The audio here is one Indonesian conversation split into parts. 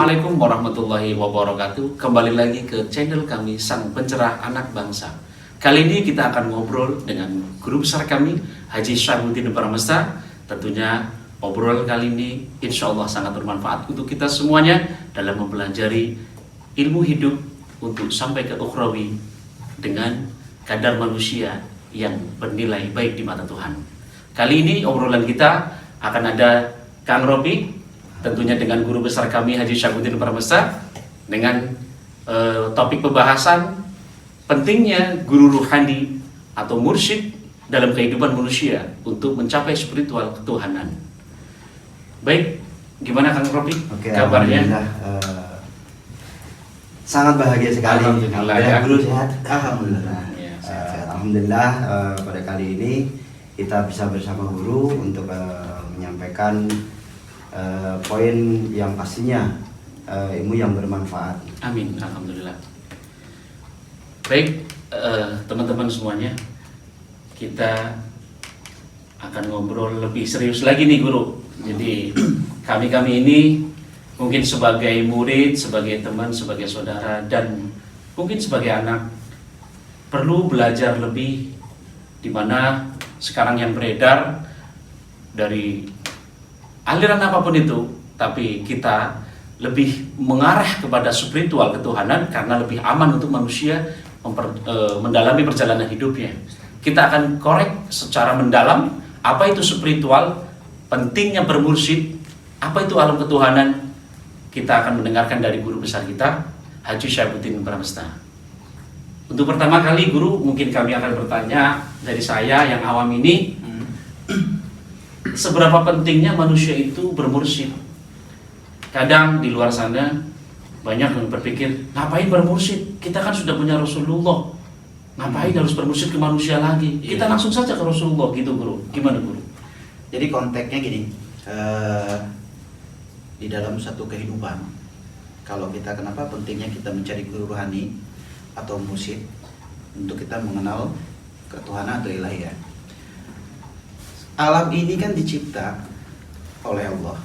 Assalamualaikum warahmatullahi wabarakatuh. Kembali lagi ke channel kami Sang Pencerah Anak Bangsa. Kali ini kita akan ngobrol dengan guru besar kami Haji Syabuddin Pramesta. Tentunya obrolan kali ini insya Allah sangat bermanfaat untuk kita semuanya dalam mempelajari ilmu hidup untuk sampai ke ukhrawi dengan kadar manusia yang bernilai baik di mata Tuhan. Kali ini obrolan kita akan ada Kang Robi, tentunya dengan guru besar kami Haji Syabuddin Pramesta, dengan topik pembahasan pentingnya guru ruhani atau mursyid dalam kehidupan manusia untuk mencapai spiritual ketuhanan. Baik, gimana Kang Robi? Oke, kabarnya? Sangat bahagia sekali. Alhamdulillah ya. Guru sehat. Alhamdulillah. Ya, sehat-sehat. Alhamdulillah pada kali ini kita bisa bersama guru untuk menyampaikan poin yang pastinya ilmu yang bermanfaat. Amin, alhamdulillah. Baik, teman-teman semuanya, kita akan ngobrol lebih serius lagi nih guru. Jadi kami ini mungkin sebagai murid, sebagai teman, sebagai saudara, dan mungkin sebagai anak perlu belajar lebih, di mana sekarang yang beredar dari aliran apapun itu, tapi kita lebih mengarah kepada spiritual ketuhanan karena lebih aman untuk manusia mendalami perjalanan hidupnya. Kita akan korek secara mendalam apa itu spiritual, pentingnya bermursyid, apa itu alam ketuhanan. Kita akan mendengarkan dari guru besar kita, Haji Syabuddin Pramesta. Untuk pertama kali guru, mungkin kami akan bertanya dari saya yang awam ini, seberapa pentingnya manusia itu bermursyid? Kadang di luar sana banyak yang berpikir, ngapain bermursyid? Kita kan sudah punya Rasulullah. Ngapain harus bermursyid ke manusia lagi? Kita langsung saja ke Rasulullah gitu guru. Gimana guru? Jadi konteksnya gini, di dalam satu kehidupan, kalau kita kenapa pentingnya kita mencari guru rohani atau mursyid untuk kita mengenal ketuhanan atau ilahiyah. Alam ini kan dicipta oleh Allah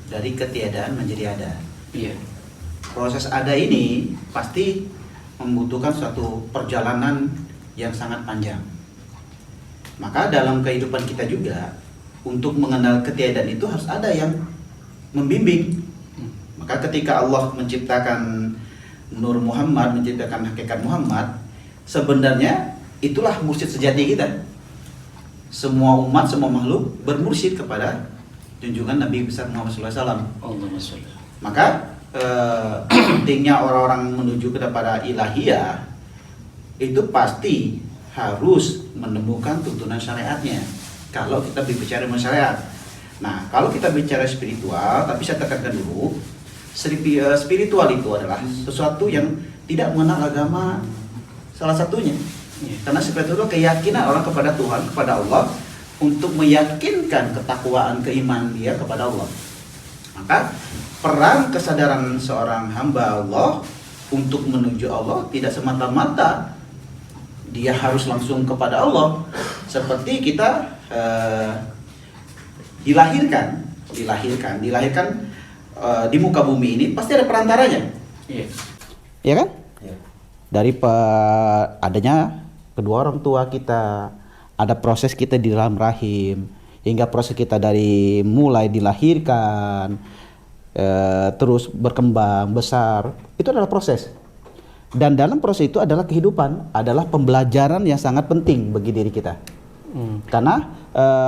dari ketiadaan menjadi ada. Iya. Proses ada ini pasti membutuhkan suatu perjalanan yang sangat panjang. Maka dalam kehidupan kita juga untuk mengenal ketiadaan itu harus ada yang membimbing. Maka ketika Allah menciptakan Nur Muhammad, menciptakan hakikat Muhammad, sebenarnya itulah mursyid sejati kita. Semua umat, semua makhluk bermursyid kepada junjungan Nabi besar Muhammad SAW. Allahumma sholli. Maka pentingnya orang-orang menuju kepada ilahiyah itu pasti harus menemukan tuntunan syariatnya. Kalau kita berbicara mengenai syariat. Nah, kalau kita bicara spiritual, tapi saya tekankan dulu, spiritual itu adalah sesuatu yang tidak mengenal agama salah satunya. Karena spiritual itu keyakinan orang kepada Tuhan, kepada Allah, untuk meyakinkan ketakwaan, keimanan dia kepada Allah. Maka peran kesadaran seorang hamba Allah untuk menuju Allah tidak semata-mata dia harus langsung kepada Allah. Seperti kita dilahirkan di muka bumi ini pasti ada perantaranya. Iya. Ya kan? Ya. Dari adanya kedua orang tua kita, ada proses kita di dalam rahim, hingga proses kita dari mulai dilahirkan, terus berkembang, besar, itu adalah proses. Dan dalam proses itu adalah kehidupan, adalah pembelajaran yang sangat penting bagi diri kita. Karena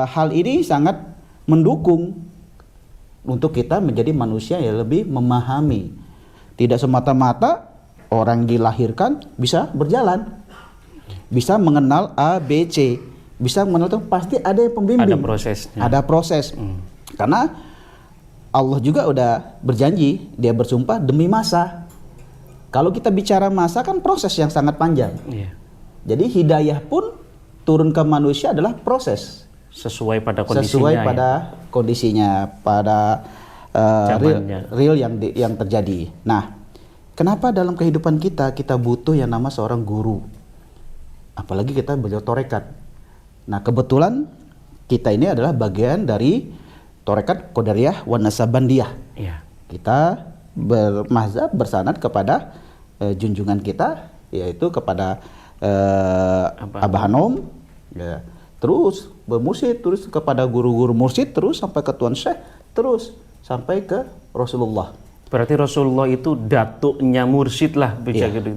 hal ini sangat mendukung untuk kita menjadi manusia yang lebih memahami. Tidak semata-mata orang dilahirkan bisa berjalan, bisa mengenal A, B, C, bisa mengenal itu pasti ada yang pembimbing. Ada prosesnya. Ada proses. Karena Allah juga udah berjanji, dia bersumpah demi masa. Kalau kita bicara masa kan proses yang sangat panjang. Iya. Jadi hidayah pun turun ke manusia adalah proses. Sesuai pada kondisinya. Sesuai pada kondisinya, pada real yang terjadi. Nah, kenapa dalam kehidupan kita butuh yang nama seorang guru? Apalagi kita belajar torekat. Nah, kebetulan kita ini adalah bagian dari torekat Qadariyah wa Nasabandiyah. Iya. kita bermazhab bersanad kepada junjungan kita, yaitu kepada Abah Hanom, ya. Terus bermursyid, terus kepada guru-guru mursyid, terus sampai ke Tuan Syekh, terus sampai ke Rasulullah. Berarti Rasulullah itu datuknya mursyid lah, bisa Iya. gitu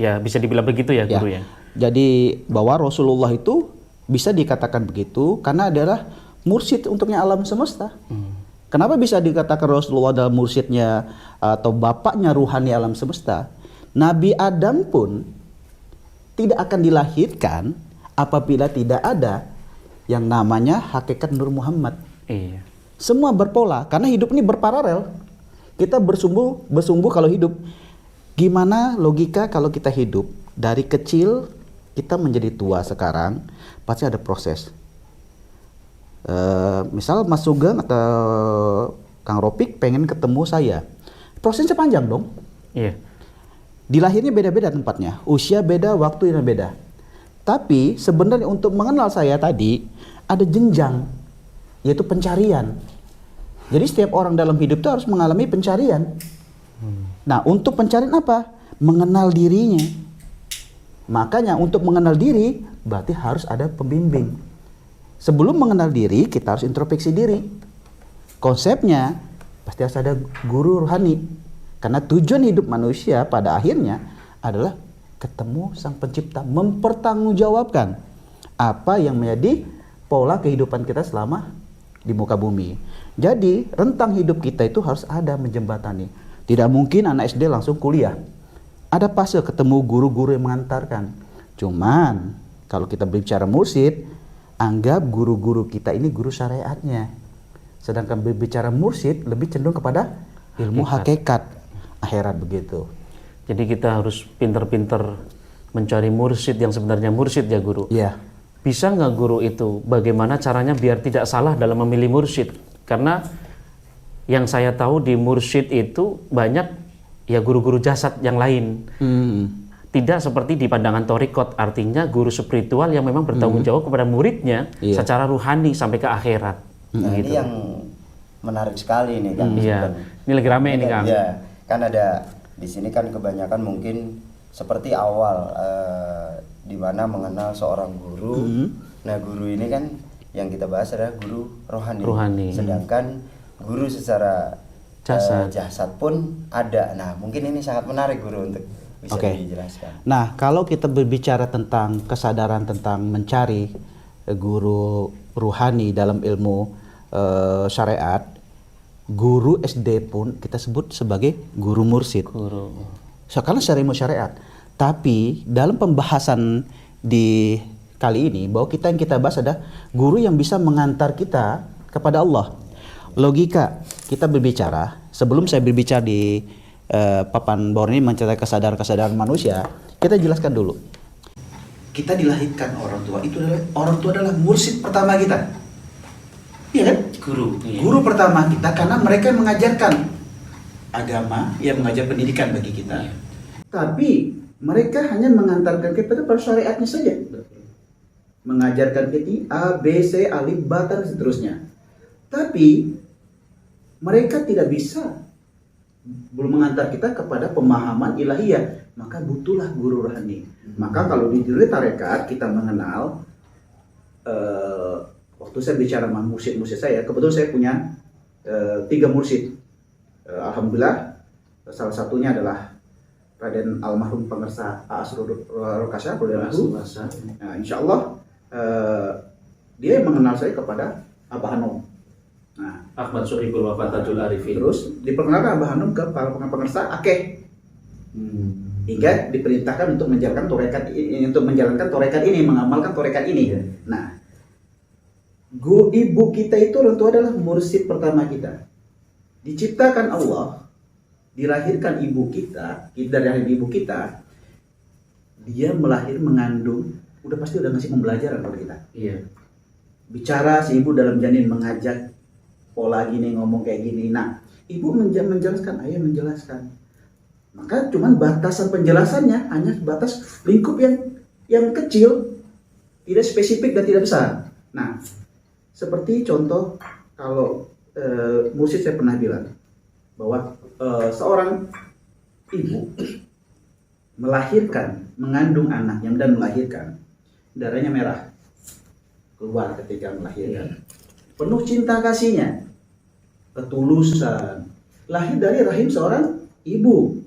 ya, bisa dibilang begitu ya, guru ya. Jadi bahwa Rasulullah itu bisa dikatakan begitu karena adalah mursyid untuknya alam semesta. Kenapa bisa dikatakan Rasulullah adalah mursyidnya atau bapaknya ruhani alam semesta? Nabi Adam pun tidak akan dilahirkan apabila tidak ada yang namanya hakikat Nur Muhammad. Iya. Semua berpola karena hidup ini berparalel. Kita bersumbu kalau hidup. Gimana logika kalau kita hidup dari kecil kita menjadi tua sekarang, pasti ada proses. Misal Mas Sugeng atau Kang Ropik pengen ketemu saya, prosesnya panjang dong. Iya. Di lahirnya beda-beda tempatnya, usia beda, waktu yang beda. Tapi sebenarnya untuk mengenal saya tadi ada jenjang, yaitu pencarian. Jadi setiap orang dalam hidup itu harus mengalami pencarian. Nah, untuk pencarian apa? Mengenal dirinya. Makanya untuk mengenal diri berarti harus ada pembimbing. Sebelum mengenal diri, kita harus introspeksi diri. Konsepnya pasti harus ada guru rohani. Karena tujuan hidup manusia pada akhirnya adalah ketemu Sang Pencipta, mempertanggungjawabkan apa yang menjadi pola kehidupan kita selama di muka bumi. Jadi rentang hidup kita itu harus ada menjembatani. Tidak mungkin anak SD langsung kuliah. Ada fase ketemu guru-guru yang mengantarkan. Cuman kalau kita berbicara mursyid, anggap guru-guru kita ini guru syariatnya. Sedangkan berbicara mursyid lebih cenderung kepada ilmu hakikat akhirat begitu. Jadi kita harus pinter-pinter mencari mursyid yang sebenarnya mursyid ya, guru. Iya. Bisa nggak guru itu bagaimana caranya biar tidak salah dalam memilih mursyid? Karena yang saya tahu di mursyid itu banyak ya guru-guru jasad yang lain. Tidak seperti di pandangan torikot, artinya guru spiritual yang memang bertanggung jawab kepada muridnya secara ruhani sampai ke akhirat. Nah, Gitu. ini yang menarik sekali nih kan. Iya. Ini lagi rame ini, Kang. Iya, kan ada di sini kan kebanyakan mungkin seperti awal di mana mengenal seorang guru. Nah, guru ini kan yang kita bahas adalah guru rohani. Sedangkan guru secara jasad pun ada. Nah, mungkin ini sangat menarik guru untuk bisa dijelaskan. Nah, kalau kita berbicara tentang kesadaran tentang mencari guru ruhani dalam ilmu syariat, guru SD pun kita sebut sebagai guru mursyid. Karena secara ilmu syariat. Tapi dalam pembahasan di kali ini bahwa yang kita bahas adalah guru yang bisa mengantar kita kepada Allah. Logika kita berbicara, sebelum saya berbicara di papan bawah ini mencatat kesadaran manusia, kita jelaskan dulu. Kita dilahirkan orang tua adalah mursyid pertama kita. Iya kan? Guru pertama kita karena mereka yang mengajarkan agama, yang mengajar pendidikan bagi kita. Tapi mereka hanya mengantarkan kita pada syariatnya saja. Mengajarkan kita A, B, C, alif, ba, dan seterusnya. Tapi mereka tidak bisa belum mengantar kita kepada pemahaman ilahiyah, maka butuhlah guru rohani. Maka kalau di dunia tarekat kita mengenal waktu saya bicara sama mursyid saya, kebetulan saya punya 3 mursyid. Alhamdulillah salah satunya adalah Raden almarhum Pengersa Asrul Rokasya. Nah, insya Allah dia yang mengenal saya kepada Abah Hanom. Nah, Ahmad Sohibul Wafatajul Arifin. terus diperkenalkan Abah Hanom ke para pengersa Akeh. Hingga diperintahkan untuk menjalankan torekat ini, mengamalkan torekat ini. Nah, ibu kita itu orang tua adalah mursyid pertama kita. Diciptakan Allah, dilahirkan ibu kita, dari rahim ibu kita, dia mengandung, udah pasti udah ngasih pembelajaran kepada kita. Iya. Bicara si ibu dalam janin mengajak pola gini, ngomong kayak gini. Nah, ibu menjelaskan, ayah menjelaskan. Maka cuman batasan penjelasannya hanya batas lingkup yang kecil, tidak spesifik dan tidak besar. Nah, seperti contoh kalau mursyid saya pernah bilang bahwa seorang ibu melahirkan, mengandung anaknya dan melahirkan, darahnya merah keluar ketika melahirkan, penuh cinta kasihnya, ketulusan, lahir dari rahim seorang ibu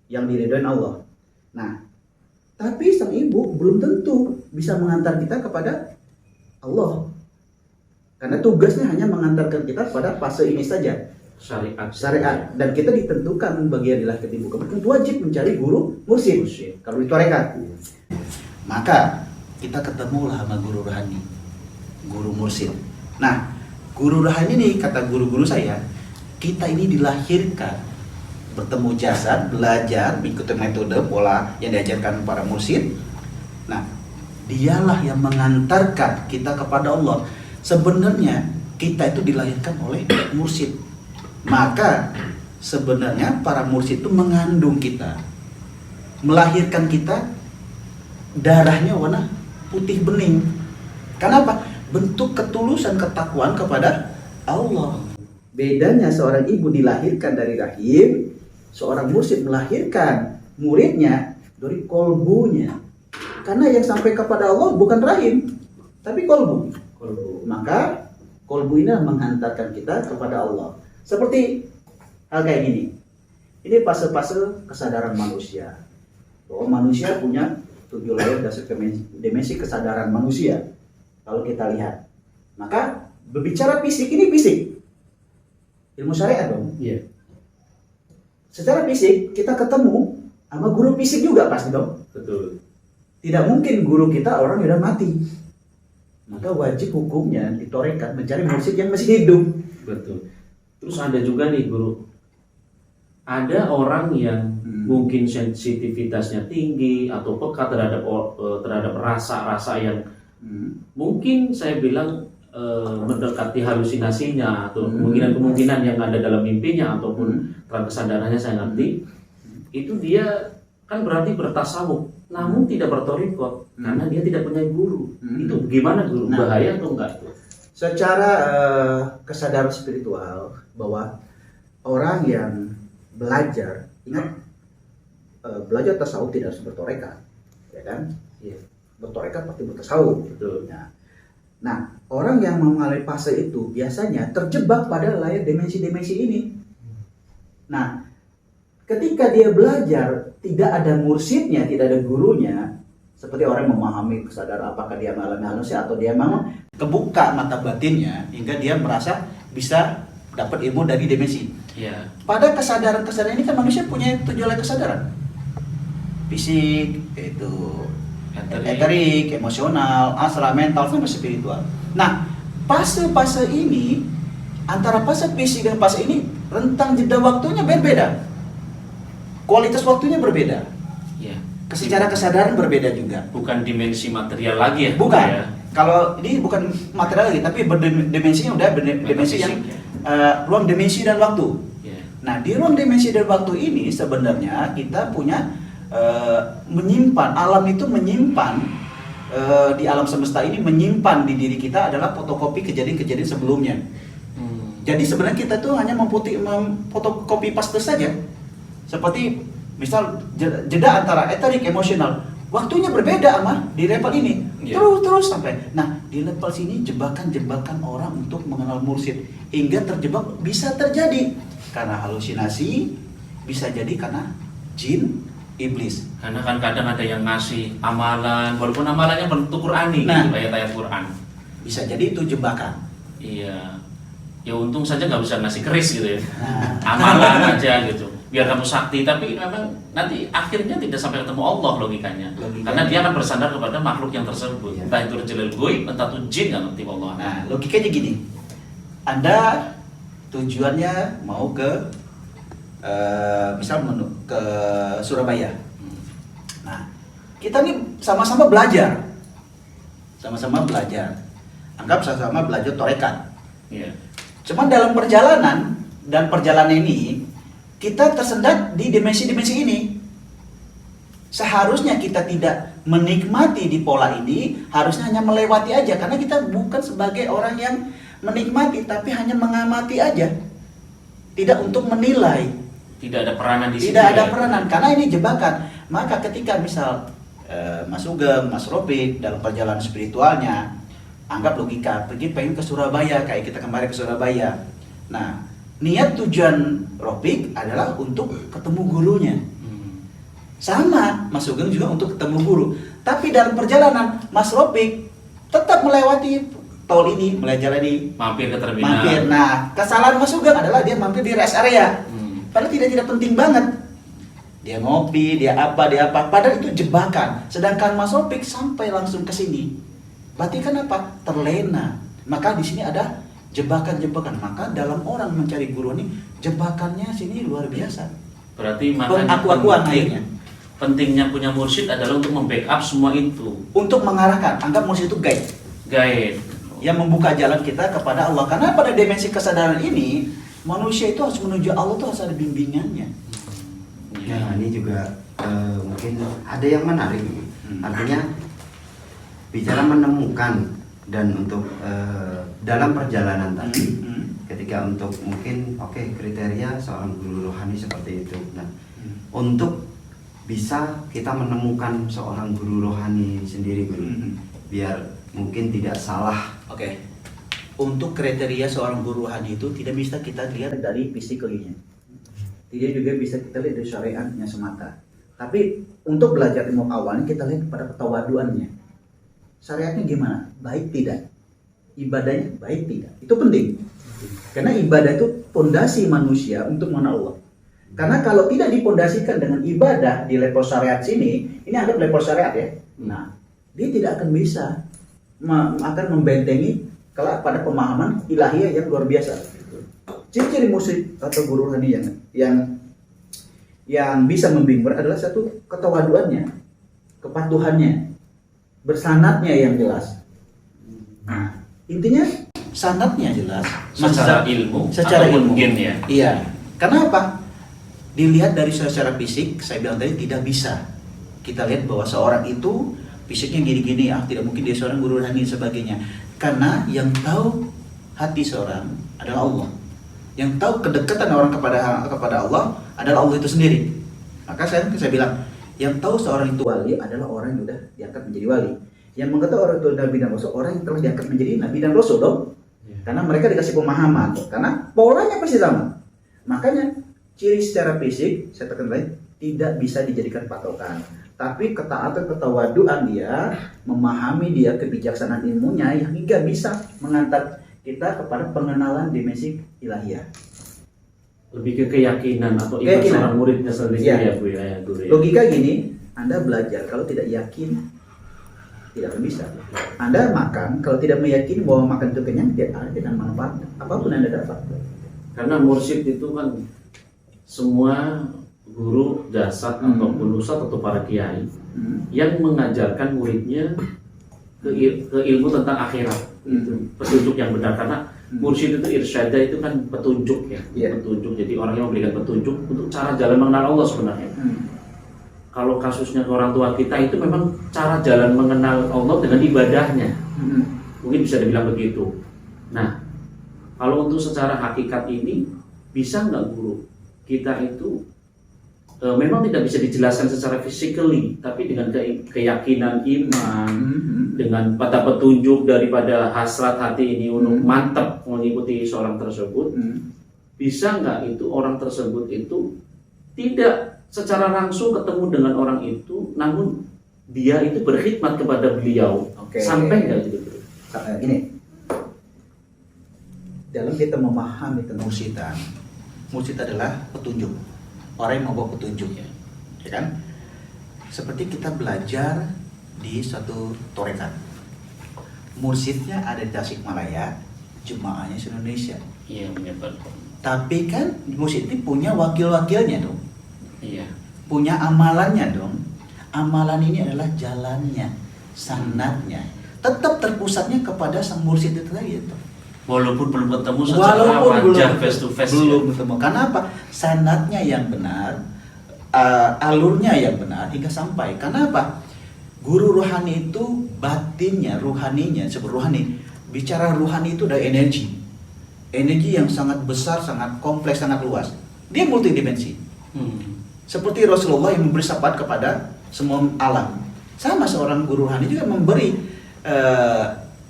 yang diridhoin Allah. Nah, tapi sang ibu belum tentu bisa mengantar kita kepada Allah, karena tugasnya hanya mengantarkan kita pada fase ini saja, syariat, dan kita ditentukan bagian dilahirkan ibu kemudian wajib mencari guru mursyid kalau di tarekat. Maka kita ketemulah sama guru rohani, guru mursyid. Nah, guru rohani ini kata guru-guru saya, kita ini dilahirkan bertemu jasad, belajar mengikuti metode pola yang diajarkan para mursyid. Nah, dialah yang mengantarkan kita kepada Allah. Sebenarnya kita itu dilahirkan oleh mursyid. Maka sebenarnya para mursyid itu mengandung kita, melahirkan kita, darahnya warna putih bening. Kenapa? Bentuk ketulusan ketakwaan kepada Allah. Bedanya seorang ibu dilahirkan dari rahim, seorang mursyid melahirkan muridnya dari kolbunya. Karena yang sampai kepada Allah bukan rahim, tapi kolbu. Maka kolbu ini menghantarkan kita kepada Allah. Seperti hal kayak gini. Ini fase-fase kesadaran manusia. Bahwa manusia punya 7 layer dimensi kesadaran manusia. Kalau kita lihat. Maka berbicara fisik ini fisik. Ilmu syariat dong. Iya. Secara fisik kita ketemu sama guru fisik juga pasti dong. Betul. Tidak mungkin guru kita orang yang udah mati. Maka wajib hukumnya ditorekat mencari mursyid yang masih hidup. Betul. Terus ada juga nih guru, ada orang yang mungkin sensitivitasnya tinggi atau peka terhadap rasa-rasa yang mungkin saya bilang mendekati halusinasinya atau kemungkinan-kemungkinan yang ada dalam mimpinya ataupun terang kesadarannya saya ngerti, itu dia kan berarti bertasawuf, namun tidak bertorikot karena dia tidak punya guru. Itu gimana guru? Bahaya atau enggak? Secara kesadaran spiritual bahwa orang yang belajar, ingat belajar tasawuf tidak harus bertorekat, ya kan? Iya. Bertorekat pasti bertasawuf. Betul. Nah, orang yang mengalami fase itu biasanya terjebak pada layar dimensi-dimensi ini. Nah, ketika dia belajar tidak ada mursyidnya, tidak ada gurunya, seperti orang yang memahami kesadaran apakah dia mengalami halusinasi atau dia memang kebuka mata batinnya hingga dia merasa bisa dapat ilmu dari dimensi. Iya. Pada kesadaran ini kan manusia punya 7 layer kesadaran. Fisik, yaitu eterik, emosional, astral, mental, sampai spiritual. Nah, fase-fase ini antara fase fisik dan fase ini rentang jeda waktunya berbeda. Kualitas waktunya berbeda. Iya. Secara kesadaran berbeda juga. Bukan dimensi material lagi ya? Bukan. Ya? Kalau ini bukan material lagi, tapi dimensinya udah dimensi yang ruang dimensi dan waktu. Yeah. Nah, di ruang dimensi dan waktu ini sebenarnya kita punya menyimpan, alam itu menyimpan di alam semesta ini menyimpan di diri kita adalah fotokopi kejadian-kejadian sebelumnya. Jadi sebenarnya kita tuh hanya memfotokopi paste saja. Seperti misal jeda antara eterik emosional, waktunya berbeda sama di level ini. Terus sampai. Nah, di level sini jebakan-jebakan orang untuk mengenal mursyid hingga terjebak bisa terjadi karena halusinasi, bisa jadi karena jin, iblis. Karena kan kadang ada yang ngasih amalan, walaupun amalannya bentuk Qur'ani, Nah, gitu, ayat-ayat Qur'an. Bisa jadi itu jebakan. Iya. Ya untung saja nggak bisa ngasih keris gitu ya. Nah. Amalan aja gitu. Biar kamu sakti, tapi memang nanti akhirnya tidak sampai ketemu Allah logikanya. Karena dia akan bersandar kepada makhluk yang tersebut. Iya. Entah itu rejulil goib, entah itu jin, nggak ngerti Allah. Nah, logikanya gini. Anda tujuannya mau ke misal ke Surabaya. Nah, kita nih sama-sama belajar. Sama-sama belajar. Anggap sama-sama belajar torekat. Iya. Cuman dalam perjalanan ini kita tersendat di dimensi-dimensi ini. Seharusnya kita tidak menikmati di pola ini, harusnya hanya melewati aja karena kita bukan sebagai orang yang menikmati tapi hanya mengamati aja. tidak untuk menilai. Tidak ada peranan di situ. Tidak ada ya? peranan, karena ini jebakan. Maka ketika misal Mas Sugeng, Mas Ropik dalam perjalanan spiritualnya, anggap logika, pergi pengen ke Surabaya, kayak kita kemarin ke Surabaya. Nah, niat tujuan Ropik adalah untuk ketemu gurunya. Sama, Mas Sugeng juga untuk ketemu guru. Tapi dalam perjalanan, Mas Ropik tetap melewati tol ini, melewati Mampir ke terminal. mampir. Nah, kesalahan Mas Sugeng adalah dia mampir di rest area. Padahal tidak penting banget. Dia ngopi, dia apa. Padahal itu jebakan. Sedangkan Mas Ropik sampai langsung ke sini. Berarti kan apa? Terlena. Maka di sini ada jebakan-jebakan. Maka dalam orang mencari guru ini, jebakannya sini luar biasa. Berarti makanya Pengaku-akuan akhirnya. pentingnya punya mursyid adalah untuk membackup semua itu. Untuk mengarahkan, anggap mursyid itu guide. Guide. Yang membuka jalan kita kepada Allah. Karena pada dimensi kesadaran ini, manusia itu harus menuju Allah itu harus ada bimbingannya. Nah, ini juga mungkin ada yang menarik. Artinya bicara menemukan dan untuk dalam perjalanan tadi, ketika untuk mungkin kriteria seorang guru rohani seperti itu. Nah, untuk bisa kita menemukan seorang guru rohani sendiri, guru, biar mungkin tidak salah. Oke. Untuk kriteria seorang guru rohani itu tidak bisa kita lihat dari fisiknya. Tidak juga bisa kita lihat dari syariatnya semata. Tapi untuk belajar ilmu awalnya kita lihat pada ketawaduannya. Syariatnya gimana? Baik tidak? Ibadahnya baik tidak? Itu penting. Karena ibadah itu fondasi manusia untuk mengenal Allah. Karena kalau tidak dipondasikan dengan ibadah di level syariat sini, ini anggap level syariat ya. Nah, dia tidak akan bisa akan membentengi kalau pada pemahaman ilahiyah yang luar biasa. Ciri-ciri musik atau guru rohani yang bisa membimbing adalah satu, ketawaduannya, kepatuhannya, bersanatnya yang jelas. Nah, intinya sanatnya jelas. Secara ilmu, secara ataupun ilmu. gen ya. Iya. Karena apa? Dilihat dari secara fisik, saya bilang tadi tidak bisa. Kita lihat bahwa seorang itu fisiknya gini-gini, tidak mungkin dia seorang guru rohani dan sebagainya. Karena yang tahu hati seorang adalah Allah. Yang tahu kedekatan orang kepada Allah adalah Allah itu sendiri. Maka saya bilang, yang tahu seorang itu wali adalah orang yang sudah diangkat menjadi wali. Yang mengetahui orang itu nabi dan rasul, orang yang telah diangkat menjadi nabi dan rasul dong. Karena mereka dikasih pemahaman, karena polanya pasti sama. Makanya ciri secara fisik, saya tekan lagi, tidak bisa dijadikan patokan. Tapi ketaatan, ketawaduan dia, memahami dia, kebijaksanaan ilmunya yang hingga bisa mengantar kita kepada pengenalan dimensi ilahiyah. Lebih ke keyakinan atau iman seorang muridnya sendiri ya Bu ya, guru ya. Logika gini, Anda belajar kalau tidak yakin tidak akan bisa. Anda makan kalau tidak meyakini bahwa makan itu kenyang, tidak ada manfaat apapun Anda dapat. Karena mursyid itu kan semua guru jasad ataupun ustadz atau para kiai yang mengajarkan muridnya ke ilmu tentang akhirat, petunjuk yang benar. Karena mursyid itu irsyada itu kan petunjuk ya, petunjuk. Jadi orang yang memberikan petunjuk untuk cara jalan mengenal Allah sebenarnya. Kalau kasusnya ke orang tua kita itu memang cara jalan mengenal Allah dengan ibadahnya, mungkin bisa dibilang begitu. Nah, kalau untuk secara hakikat ini bisa nggak guru kita itu memang tidak bisa dijelaskan secara physically, tapi dengan keyakinan iman, dengan pada petunjuk daripada hasrat hati ini untuk mantap mengikuti seorang tersebut, bisa nggak itu orang tersebut itu tidak secara langsung ketemu dengan orang itu, namun dia itu berkhidmat kepada beliau, sampai nggak gitu? Ini dalam kita memahami tentang mursyid adalah petunjuk. Orang yang membawa petunjuk, ya kan? Seperti kita belajar di suatu torekat, mursyidnya ada di Tasikmalaya, jemaahnya di Indonesia. Iya, benar. Tapi kan mursyid itu punya wakil-wakilnya dong. Iya. Punya amalannya dong. Amalan ini adalah jalannya, sanatnya. Tetap terpusatnya kepada sang mursyid itu tadi itu. Walaupun belum ketemu secara wajah face to face. Belum ketemu. Karena apa? Sanatnya yang benar, alurnya yang benar hingga sampai. Karena apa? Guru rohani itu batinnya, ruhaninya, sebut rohani. Bicara rohani itu ada energi. energi yang sangat besar, sangat kompleks, sangat luas. Dia multidimensi. Seperti Rasulullah yang memberi syafaat kepada semua alam. Sama seorang guru rohani juga memberi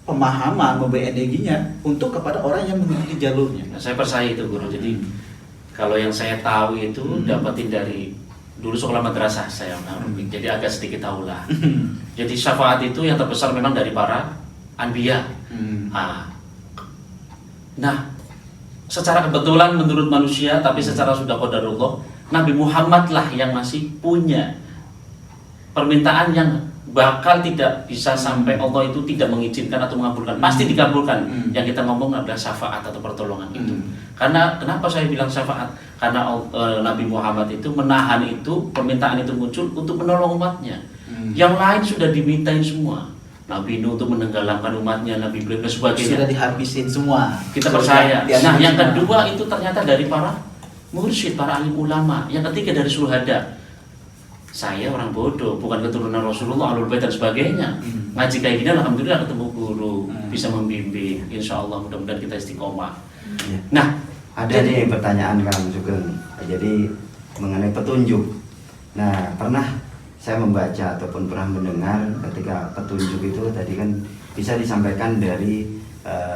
pemahaman, memberi energinya untuk kepada orang yang mengikuti jalurnya. Nah, saya percaya itu guru. Jadi kalau yang saya tahu itu dapatin dari dulu sekolah madrasah saya, jadi agak sedikit tahu lah. Jadi syafaat itu yang terbesar memang dari para anbiya. Nah, secara kebetulan menurut manusia, tapi secara sudah qadarullah, Nabi Muhammad lah yang masih punya permintaan yang bakal tidak bisa sampai Allah itu tidak mengizinkan atau mengabulkan. Pasti dikabulkan. Yang kita ngomong adalah syafaat atau pertolongan itu. Karena kenapa saya bilang syafaat? Karena Nabi Muhammad itu menahan itu, permintaan itu muncul untuk menolong umatnya. Yang lain sudah dimintain semua. Nabi Nuh untuk menenggelamkan umatnya, Nabi Ibrahim dan sebagainya. Sudah dihabisin semua. Kita percaya. Nah, yang kedua itu ternyata dari para mursyid, para alim ulama. Yang ketiga dari syuhada. Saya orang bodoh, bukan keturunan Rasulullah, Ahlul Bait dan sebagainya. Ngaji kayak gini alhamdulillah ketemu guru, bisa membimbing. Insya Allah mudah-mudahan kita istiqomah. Nah, ada nih pertanyaan Kang Sugeng. Jadi mengenai petunjuk. Nah, pernah saya membaca ataupun pernah mendengar ketika petunjuk itu tadi kan bisa disampaikan dari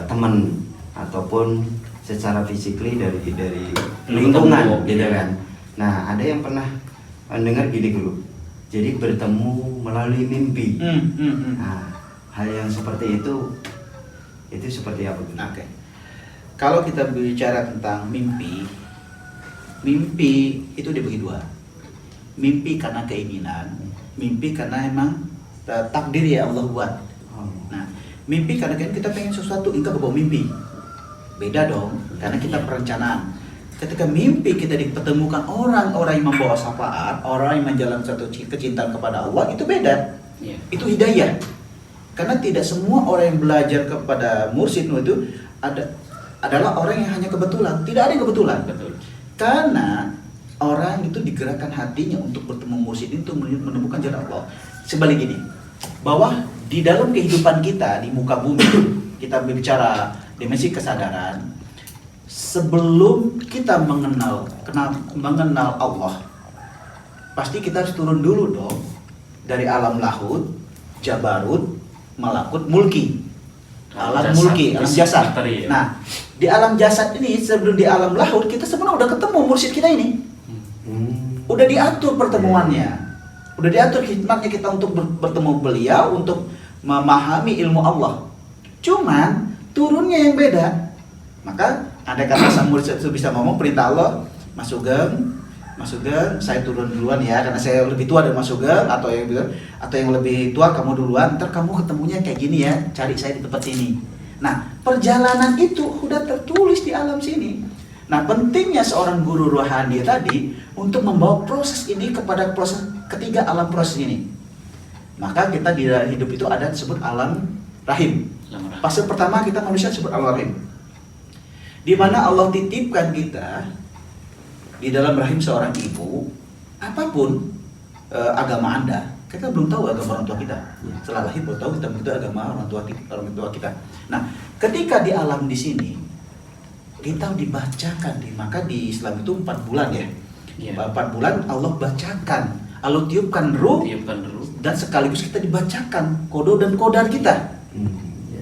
teman ataupun secara fisikly dari lingkungan gitu kan. Nah, ada yang pernah mendengar gini dulu, jadi bertemu melalui mimpi. Nah, hal yang seperti itu seperti apa? Oke. Kalau kita bicara tentang mimpi itu dibagi dua. Mimpi karena keinginan, mimpi karena emang takdir ya Allah buat. Nah, mimpi karena kita pengen sesuatu, kita kebawa mimpi. Beda dong, karena kita perencanaan. Ketika mimpi kita dipertemukan orang-orang yang membawa syafaat, orang yang menjalankan satu kecintaan kepada Allah, itu beda. Itu hidayah. Karena tidak semua orang yang belajar kepada mursyid itu adalah orang yang hanya kebetulan. Tidak ada yang kebetulan. Betul. Karena orang itu digerakkan hatinya untuk bertemu mursyid itu menemukan jalan Allah. Sebalik gini, bahwa di dalam kehidupan kita di muka bumi, kita berbicara dimensi kesadaran. Sebelum kita mengenal Allah, pasti kita harus turun dulu dong dari alam lahud, jabarut, malakut, mulki, alam Jasad, mulki, alam jasad. materi, ya. Nah, di alam jasad ini sebelum di alam lahud kita sebenarnya udah ketemu mursyid kita ini, udah diatur pertemuannya, udah diatur hikmatnya kita untuk bertemu beliau untuk memahami ilmu Allah. Cuman turunnya yang beda. Maka ada kata sang murid itu bisa ngomong perintah Allah, Mas Sugeng, saya turun duluan ya karena saya lebih tua dari Mas Sugeng atau yang lebih tua kamu duluan, ntar kamu ketemunya kayak gini ya, cari saya di tempat ini. Nah, perjalanan itu udah tertulis di alam sini. Nah, pentingnya seorang guru rohani tadi untuk membawa proses ini kepada proses ketiga alam proses ini. Maka kita di hidup itu ada disebut alam rahim. Fase pertama kita manusia disebut alam rahim. Di mana Allah titipkan kita di dalam rahim seorang ibu, apapun agama Anda, kita belum tahu agama orang tua kita. Setelah lahir baru tahu kita begitu agama orang tua kita. Nah, ketika di alam di sini kita dibacakan, maka di Islam itu 4 bulan ya. 4 bulan Allah bacakan, Allah tiupkan ruh, dan sekaligus kita dibacakan kodo dan kodar kita.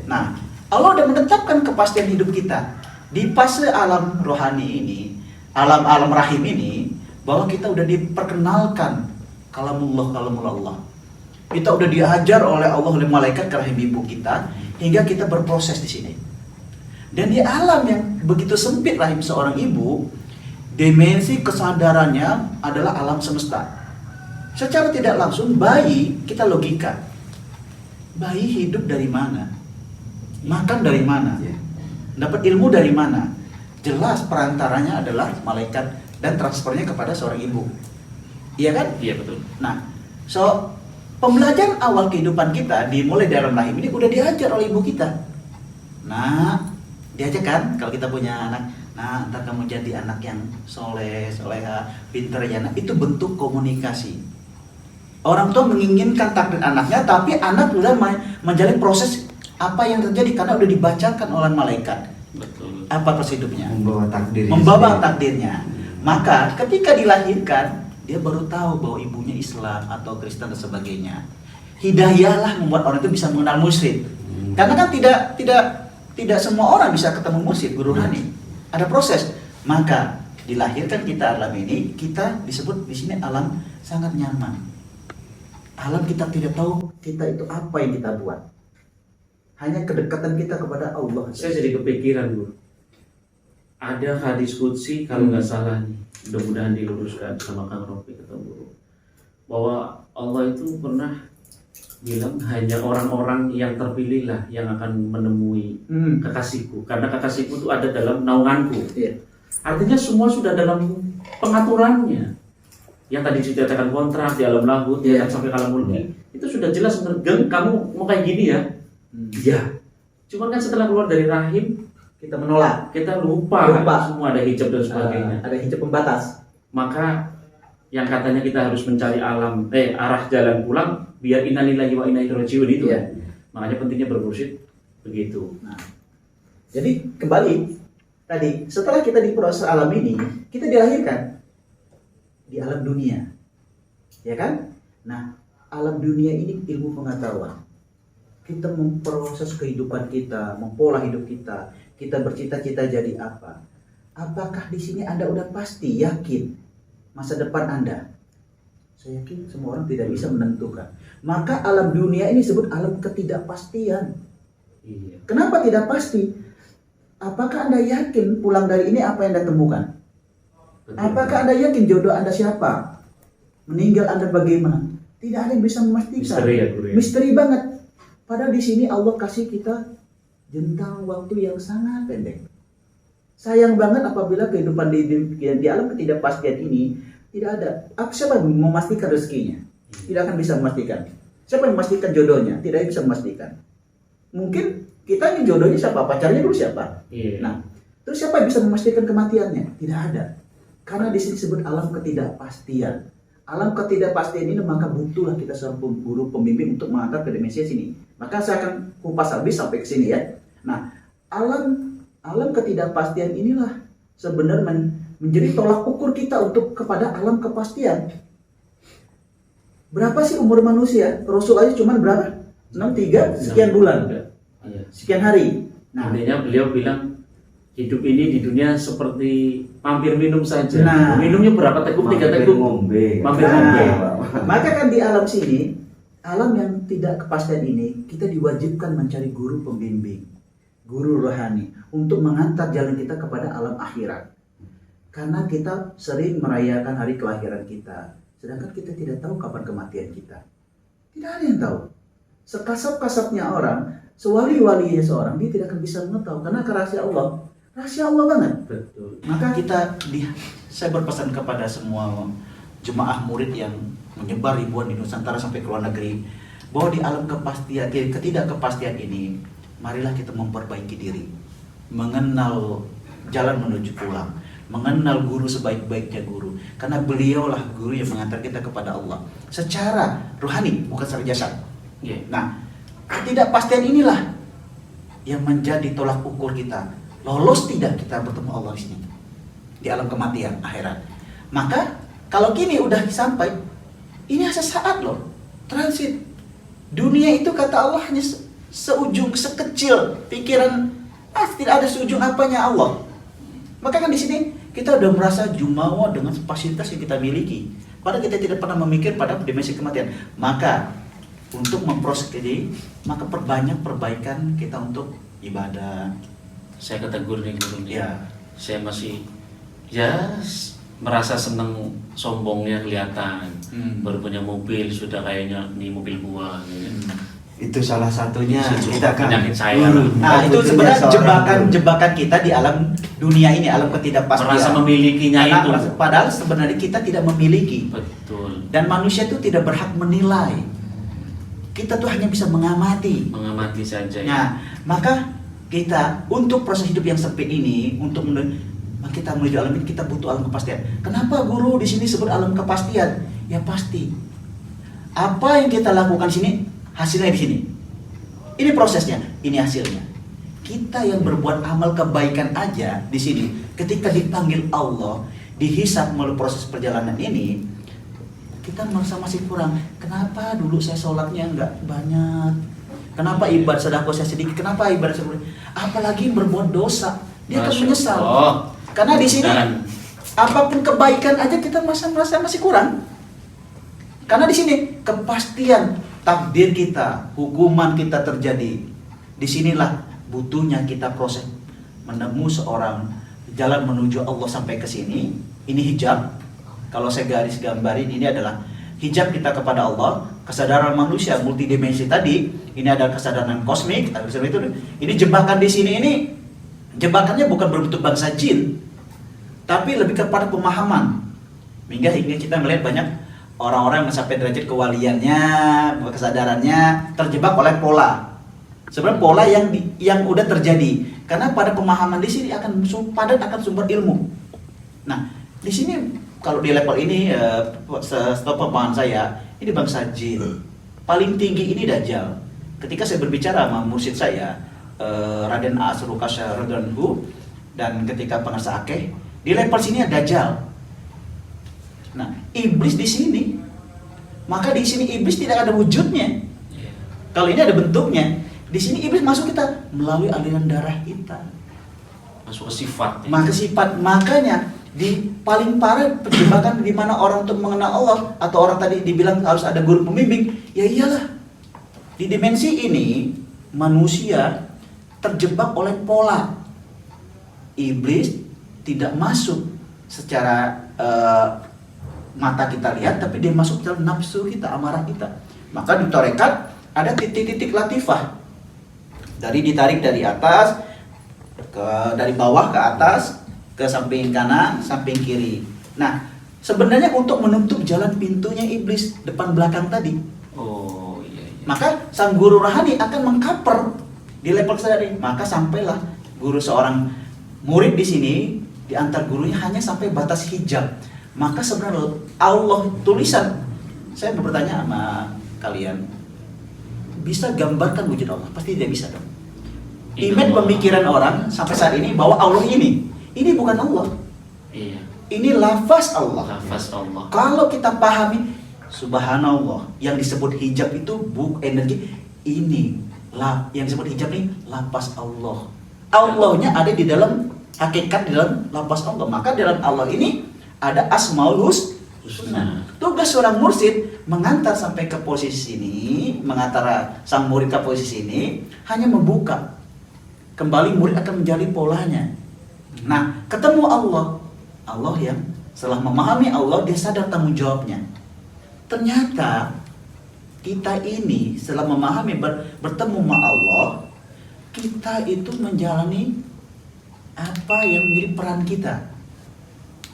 Nah, Allah sudah menetapkan kepastian hidup kita. Di fase alam rohani ini, alam rahim ini, bahwa kita udah diperkenalkan kalamullah Allah. Kita udah diajar oleh Allah, oleh malaikat ke rahim ibu kita, hingga kita berproses di sini. Dan di alam yang begitu sempit rahim seorang ibu, dimensi kesadarannya adalah alam semesta. Secara tidak langsung bayi, kita logika. Bayi hidup dari mana? Makan dari mana? Dapat ilmu dari mana? Jelas perantaranya adalah malaikat dan transfernya kepada seorang ibu. Iya kan? Iya, betul. Nah, pembelajaran awal kehidupan kita dimulai dari alam rahim ini udah diajar oleh ibu kita. Nah, diajar kan kalau kita punya anak, nah ntar kamu jadi anak yang soleha, pinter ya. Nah, itu bentuk komunikasi. Orang tua menginginkan takdir anaknya, tapi anak sudah menjalani proses apa yang terjadi karena udah dibacakan oleh malaikat. Betul. Apa proses hidupnya? Membawa takdir. Membawa takdirnya. Maka ketika dilahirkan, dia baru tahu bahwa ibunya Islam atau Kristen dan sebagainya. Hidayahlah membuat orang itu bisa mengenal mursyid. Karena kan tidak semua orang bisa ketemu mursyid, guru rohani. Ada proses. Maka dilahirkan kita alam ini, kita disebut di sini alam sangat nyaman. Alam kita tidak tahu kita itu apa yang kita buat. Hanya kedekatan kita kepada Allah. Saya jadi kepikiran, Bu. Ada hadis qudsi kalau nggak salah nih, mudah-mudahan diluruskan sama Kang Rofi ketemu, bahwa Allah itu pernah bilang hanya orang-orang yang terpilih lah yang akan menemui kekasihku, karena kekasihku itu ada dalam naunganku. Iya. Artinya semua sudah dalam pengaturannya. Yang tadi diceritakan kontrak di alam lahut, Iya. sampai kalam mulki, itu sudah jelas bener, Geng, kamu mau kayak gini ya? Iya. Cuman kan setelah keluar dari rahim, Kita menolak. kita lupa. Semua ada hijab dan sebagainya. Ada hijab pembatas. Maka yang katanya kita harus mencari arah jalan pulang biar innalillahi wa inna ilaihi raji'un itu. Iya. Makanya pentingnya bermursyid begitu. Nah, jadi kembali tadi, setelah kita di proses alam ini, kita dilahirkan di alam dunia, ya kan? Nah, alam dunia ini ilmu pengetahuan. Kita memproses kehidupan kita, mempola hidup kita. Kita bercita-cita jadi apa? Apakah di sini Anda udah pasti yakin masa depan Anda? Saya yakin semua orang tidak bisa menentukan. Maka alam dunia ini disebut alam ketidakpastian. Iya. Kenapa tidak pasti? Apakah Anda yakin pulang dari ini apa yang Anda temukan? Betul. Apakah Anda yakin jodoh Anda siapa? Meninggal Anda bagaimana? Tidak ada yang bisa memastikan. Misteri ya, Guru ya? Misteri banget. Padahal di sini Allah kasih kita jentang waktu yang sangat pendek. Sayang banget apabila kehidupan di alam ketidakpastian ini tidak ada. Siapa yang memastikan rezekinya? Tidak akan bisa memastikan. Siapa yang memastikan jodohnya? Tidak bisa memastikan. Mungkin kita ini jodohnya siapa? Pacarnya dulu siapa? Iya. Nah, terus siapa yang bisa memastikan kematiannya? Tidak ada. Karena di sini disebut alam ketidakpastian. Alam ketidakpastian ini maka butuhlah kita seorang guru pembimbing untuk mengantar ke dimensi sini. Maka saya akan kupas habis sampai ke sini ya. Nah, alam ketidakpastian inilah sebenarnya menjadi tolak ukur kita untuk kepada alam kepastian. Berapa sih umur manusia? Rasul aja cuman berapa? 63 sekian bulan. Iya. Sekian hari. Nah, Artinya beliau bilang hidup ini di dunia seperti mampir minum saja. Nah. Minumnya berapa teguk? 3 teguk. Mampir ngombe. Maka kan di alam sini, alam yang tidak kepastian ini, kita diwajibkan mencari guru pembimbing, guru rohani, untuk mengantar jalan kita kepada alam akhirat. Karena kita sering merayakan hari kelahiran kita, sedangkan kita tidak tahu kapan kematian kita. Tidak ada yang tahu. Sekasap-kasapnya orang, sewali-walinya seorang, dia tidak akan bisa mengetahui, karena rahasia Allah. Rahasia Allah banget. Betul. Maka saya berpesan kepada semua jemaah murid yang menyebar ribuan di Nusantara sampai ke luar negeri, bahwa di alam kepastian, ketidakkepastian ini, marilah kita memperbaiki diri, mengenal jalan menuju pulang, mengenal guru sebaik-baiknya guru, karena beliaulah guru yang mengantar kita kepada Allah secara rohani, bukan secara jasad. Iya. Nah, ketidakpastian inilah yang menjadi tolak ukur kita. Lolos tidak kita bertemu Allah di sini, di alam kematian akhirat. Maka kalau kini udah sampai, ini sesaat loh, transit. Dunia itu kata Allah hanya seujung, sekecil pikiran, tidak ada seujung apanya Allah. Maka kan di sini kita udah merasa jumawa dengan fasilitas yang kita miliki, padahal kita tidak pernah memikir pada dimensi kematian. Maka untuk memproses ini, maka perbanyak perbaikan kita untuk ibadah. Saya ketegur nih Guru nih. Ya. Saya masih merasa seneng, sombongnya kelihatan. Baru punya mobil sudah kayaknya nih mobil gua gitu. Itu salah satunya Itu kita kan penyakit saya. Nah, itu sebenarnya jebakan kita di alam dunia ini, alam ketidakpastian. Merasa memilikinya itu. Padahal sebenarnya kita tidak memiliki. Betul. Dan manusia itu tidak berhak menilai. Kita tuh hanya bisa mengamati. Mengamati saja. Ya. Nah, maka kita untuk proses hidup yang sempit ini, untuk kita menuju alam ini, kita butuh alam kepastian. Kenapa guru di sini sebut alam kepastian? Ya pasti. Apa yang kita lakukan di sini, hasilnya di sini. Ini prosesnya, ini hasilnya. Kita yang berbuat amal kebaikan aja di sini, ketika dipanggil Allah, dihisab melalui proses perjalanan ini, kita merasa masih kurang. Kenapa dulu saya sholatnya nggak banyak? Kenapa ibadah sedekah saya sedikit? Kenapa ibadah saya sedikit? Apalagi berbuat dosa, dia akan menyesal. Karena di sini apapun kebaikan aja kita merasa masih kurang. Karena di sini kepastian takdir kita, hukuman kita terjadi. Disinilah butuhnya kita proses menemu seorang jalan menuju Allah sampai ke sini. Ini hijab. Kalau saya garis gambarin, ini adalah hijab kita kepada Allah, kesadaran manusia multidimensi tadi. Ini adalah kesadaran kosmik. Ini jebakan di sini, ini jebakannya bukan berbentuk bangsa jin, tapi lebih kepada pemahaman. Hingga kita melihat banyak orang-orang yang mencapai derajat kewaliannya, kesadarannya terjebak oleh pola. Sebenarnya pola yang udah terjadi, karena pada pemahaman di sini akan padat akan sumber ilmu. Nah, di sini kalau di level ini setelah pemahaman saya, ini bangsa jin. Paling tinggi ini Dajjal. Ketika saya berbicara sama mursyid saya, Raden Asrukasya Radhanhu, dan ketika pengarsa Akeh, di level sini ada Dajjal. Nah, iblis di sini. Maka di sini iblis tidak ada wujudnya. Kalau ini ada bentuknya. Di sini iblis masuk kita melalui aliran darah kita. Masuk ke sifat. Maka sifat, makanya di paling parah penjebakan di mana orang untuk mengenal Allah, atau orang tadi dibilang harus ada guru pembimbing. Ya iyalah. Di dimensi ini manusia terjebak oleh pola. Iblis tidak masuk secara mata kita lihat, tapi dia masuk dalam nafsu kita, amarah kita. Maka di tarekat ada titik-titik latifah. Ditarik dari atas dari bawah ke atas, ke samping kanan, samping kiri. Nah, sebenarnya untuk menutup jalan pintunya iblis depan belakang tadi. Oh iya. Maka sang guru rohani akan mengcover di level kesadaran. Maka sampailah guru seorang murid di sini, di antar gurunya hanya sampai batas hijab. Maka sebenarnya Allah tulisan. Saya bertanya sama kalian, bisa gambarkan wujud Allah? Pasti tidak bisa dong. Image pemikiran orang sampai saat ini bahwa Allah ini bukan Allah. Iya. Ini lafaz Allah. Lafaz Allah. Kalau kita pahami, subhanallah, yang disebut hijab itu energi ini lah, yang disebut hijab ini lafaz Allah. Allahnya ada di dalam hakikat, di dalam lafaz Allah. Maka dalam Allah ini ada asmaul husna. Tugas seorang mursyid mengantar sampai ke posisi ini, mengantar sang murid ke posisi ini, hanya membuka. Kembali murid akan menjadi polanya. Nah, ketemu Allah. Allah yang setelah memahami Allah, dia sadar tanggung jawabnya. Ternyata kita ini setelah memahami bertemu sama Allah, kita itu menjalani apa yang menjadi peran kita.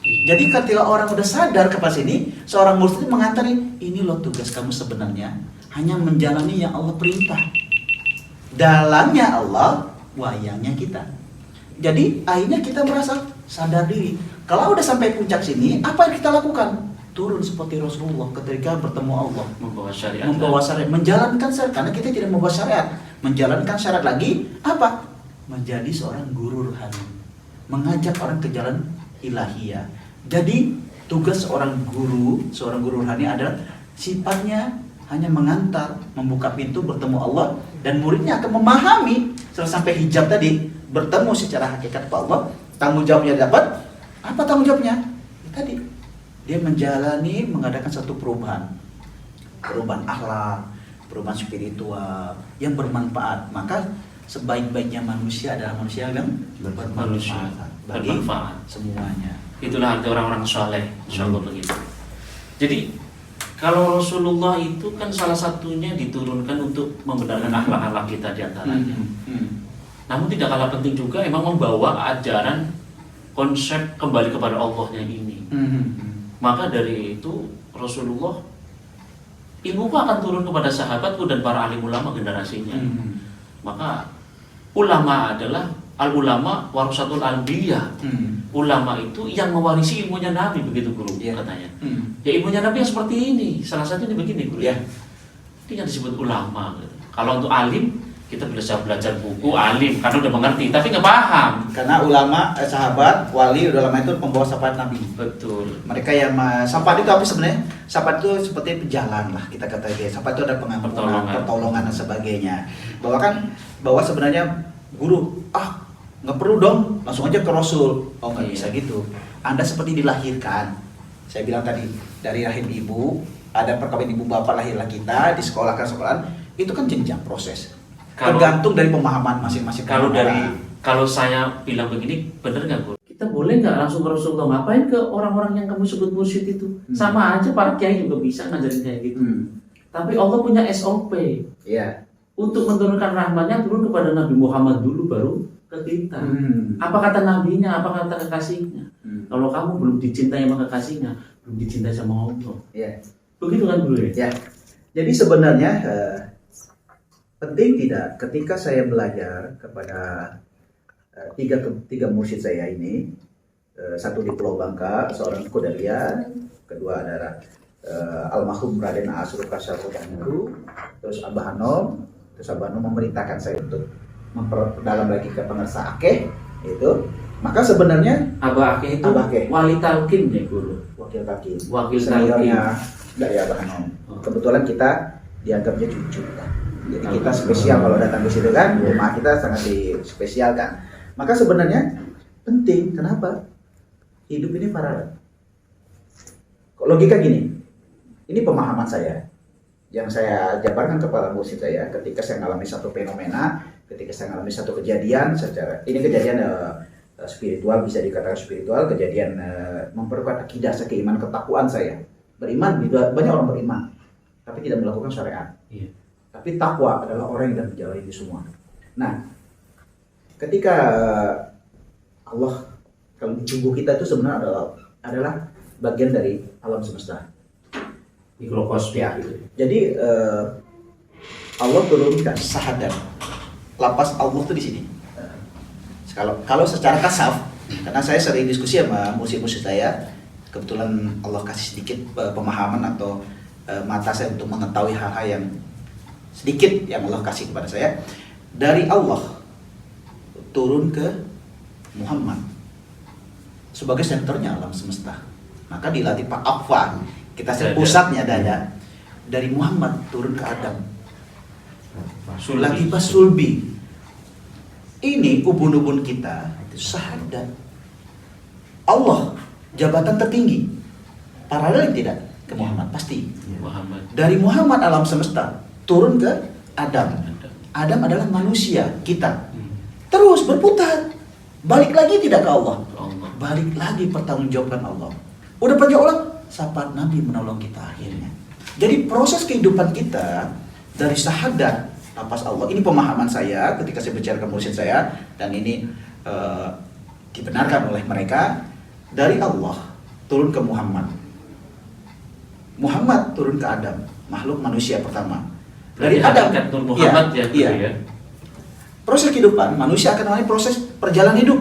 Jadi ketika orang udah sadar ke pas ini, seorang mursyid mengantari, ini loh tugas kamu sebenarnya, hanya menjalani yang Allah perintah. Dalamnya Allah, wayangnya kita. Jadi akhirnya kita merasa sadar diri. Kalau udah sampai puncak sini, apa yang kita lakukan? Turun seperti Rasulullah ketika bertemu Allah, Membawa syariat. menjalankan syariat. Karena kita tidak membawa syariat, menjalankan syariat lagi apa? Menjadi seorang guru rohani, mengajak orang ke jalan ilahiyah. Jadi tugas seorang guru rohani adalah sifatnya hanya mengantar, membuka pintu, bertemu Allah, dan muridnya akan memahami setelah sampai hijab tadi, bertemu secara hakikat kepada Allah. Tanggung jawabnya dapat. Apa tanggung jawabnya? Ya, tadi dia menjalani, mengadakan satu perubahan akhlak, perubahan spiritual yang bermanfaat. Maka sebaik-baiknya manusia adalah manusia yang bermanfaat bagi semuanya. Itulah arti orang-orang soleh, insyaallah begitu. Jadi kalau Rasulullah itu kan salah satunya diturunkan untuk membenarkan akhlak-akhlak kita di antaranya. Namun tidak kalah penting juga emang membawa ajaran konsep kembali kepada Allahnya ini. Maka dari itu Rasulullah, ilmuku akan turun kepada sahabatku dan para alim ulama generasinya. Maka ulama adalah al-ulama warasatul anbiya. Ulama itu yang mewarisi ilmunya Nabi, begitu guru katanya. Ya ilmunya Nabi yang seperti ini, salah satunya begini guru. Ini yang disebut ulama. Gitu. Kalau untuk alim, kita bisa belajar buku, alim, karena udah mengerti, tapi nggak paham. Karena ulama, sahabat, wali, udah lama itu pembawa syafaat Nabi. Betul. Mereka yang syafaat itu apa sebenarnya? Syafaat itu seperti pejalan lah kita kata dia. Syafaat itu ada pengampunan, pertolongan dan sebagainya. Bahwa sebenarnya guru, nggak perlu dong, langsung aja ke Rasul. Oh nggak bisa gitu. Anda seperti dilahirkan. Saya bilang tadi dari rahim ibu, ada perkawinan ibu bapak lahirlah kita, disekolahkan, itu kan jenjang proses. Tergantung dari pemahaman masing-masing. Kalau saya bilang begini, bener nggak guru? Kita boleh nggak langsung ke Rasulullah? Ngapain ke orang-orang yang kamu sebut mursyid itu? Sama aja para kiai juga bisa ngajarin kayak gitu. Tapi Allah punya SOP. Iya. Untuk menurunkan rahmatnya turun kepada Nabi Muhammad dulu, baru ke kita. Apa kata nabinya? Apa kata kekasihnya? Kalau kamu belum dicintai sama kekasihnya, belum dicintai sama Allah. Iya. Begitu kan dulu ya? Ya. Jadi sebenarnya penting tidak ketika saya belajar kepada tiga mursyid saya ini, satu di Pulau Bangka, seorang Qadariyah, kedua adalah almarhum Raden Asrul Kasyafudanu, terus Abah Hanom, memerintahkan saya untuk memperdalam lagi ke pengersa Akeh itu. Maka sebenarnya Abah Akeh itu wali talqin ya guru. Wakil talqin. Seniornya dari Abah Hanom. Kebetulan kita dianggapnya cucu. Jadi kita spesial kalau datang ke situ kan, rumah kita sangat dispesialkan. Maka sebenarnya penting, kenapa? Hidup ini paralel. Logika gini, ini pemahaman saya yang saya jabarkan kepada mursyid saya ketika saya mengalami satu fenomena, ketika saya mengalami satu kejadian secara ini kejadian spiritual, bisa dikatakan spiritual, kejadian memperkuat akidah, keimanan, ketakwaan saya. Beriman, banyak orang beriman, tapi tidak melakukan syariat. Iya. Tapi takwa adalah orang yang menjalani itu semua. Nah, ketika Allah, kalau di tubuh kita itu sebenarnya adalah bagian dari alam semesta. Mikrokosmos ya. Jadi Allah turunkan syahadat. Lapas Allah itu di sini. Kalau secara kasaf, karena saya sering diskusi sama mursyid-mursyid saya, kebetulan Allah kasih sedikit pemahaman atau mata saya untuk mengetahui hal-hal yang sedikit yang Allah kasih kepada saya. Dari Allah turun ke Muhammad sebagai senternya alam semesta. Maka di Latifah Aqfa kita pusatnya dada, dari Muhammad turun ke Adam. Latifah Sulbi. Ini ubun-ubun kita syahadat. Allah jabatan tertinggi. Paralel tidak ke Muhammad pasti. Muhammad. Dari Muhammad alam semesta turun ke Adam. Adam adalah manusia kita. Terus berputar. Balik lagi tidak ke Allah. Balik lagi pertanggungjawabkan Allah. Udah banyak orang, sahabat Nabi menolong kita akhirnya. Jadi proses kehidupan kita dari syahadat nafas Allah. Ini pemahaman saya ketika saya bicara ke mursyid saya, dan ini dibenarkan oleh mereka. Dari Allah turun ke Muhammad. Muhammad turun ke Adam, makhluk manusia pertama. Dari Adam, Muhammad ya. Proses kehidupan manusia akan mengalami proses perjalanan hidup,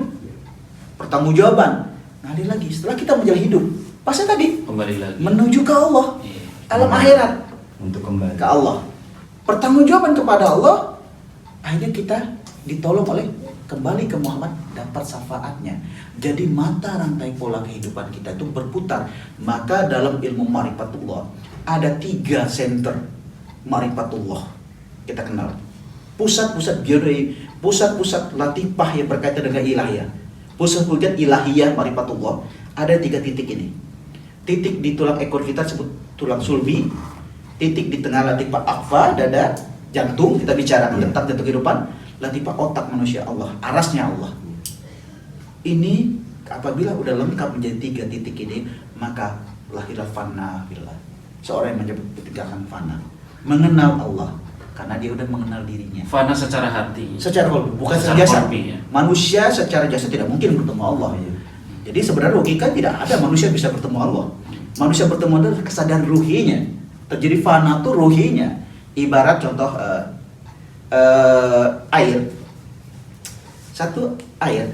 pertanggungjawaban. Ngalir lagi setelah kita menjalani hidup, pasti tadi kembali lagi menuju ke Allah, alam akhirat, untuk kembali ke Allah, pertanggungjawaban kepada Allah. Akhirnya kita ditolong oleh kembali ke Muhammad, dapat syafaatnya. Jadi mata rantai pola kehidupan kita itu berputar. Maka dalam ilmu ma'rifatullah ada 3 center ma'rifatullah kita kenal. Pusat-pusat biologi, pusat-pusat latifah yang berkaitan dengan ilahiyah, pusat-pusat ilahiyah ma'rifatullah. Ada 3 titik ini. Titik di tulang ekor kita disebut tulang sulbi, titik di tengah latifah aqfa, dada, jantung, kita bicara tentang jantung kehidupan, latifah otak manusia Allah, arasnya Allah. Ini apabila udah lengkap menjadi 3 titik ini, maka lahirlah fana billah. Seorang yang meninggalkan fana, mengenal Allah karena dia udah mengenal dirinya. Fana secara hati. Secara qalbi, bukan secara jasad. Manusia secara jasad tidak mungkin bertemu Allah. Jadi sebenarnya logika tidak ada manusia bisa bertemu Allah. Manusia bertemu adalah kesadaran ruhinya. Terjadi fana tuh ruhinya. Ibarat contoh air. Satu air.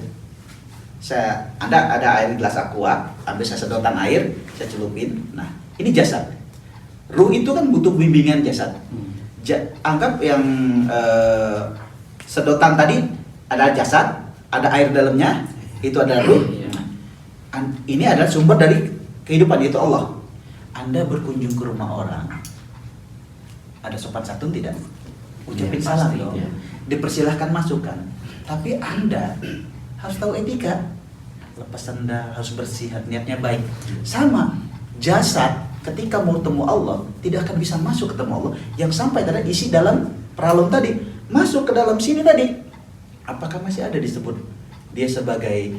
Ada air di gelas aqua, ambil sedotan air, saya celupin. Nah, ini jasad. Ruh itu kan butuh bimbingan jasad. Anggap yang Sedotan tadi ada jasad, ada air dalamnya, itu adalah ruh. Iya. Ini adalah sumber dari kehidupan, yaitu Allah. Anda berkunjung ke rumah orang, ada sopan santun tidak? Ucapin Iya, salam pasti, dong. iya. Dipersilahkan masukkan. Tapi Anda harus tahu etika. Lepas sendal, harus bersih, niatnya baik. Sama, jasad ketika mau temu Allah tidak akan bisa masuk ketemu Allah. Yang sampai adalah isi dalam peralon tadi, masuk ke dalam sini tadi. Apakah masih ada disebut dia sebagai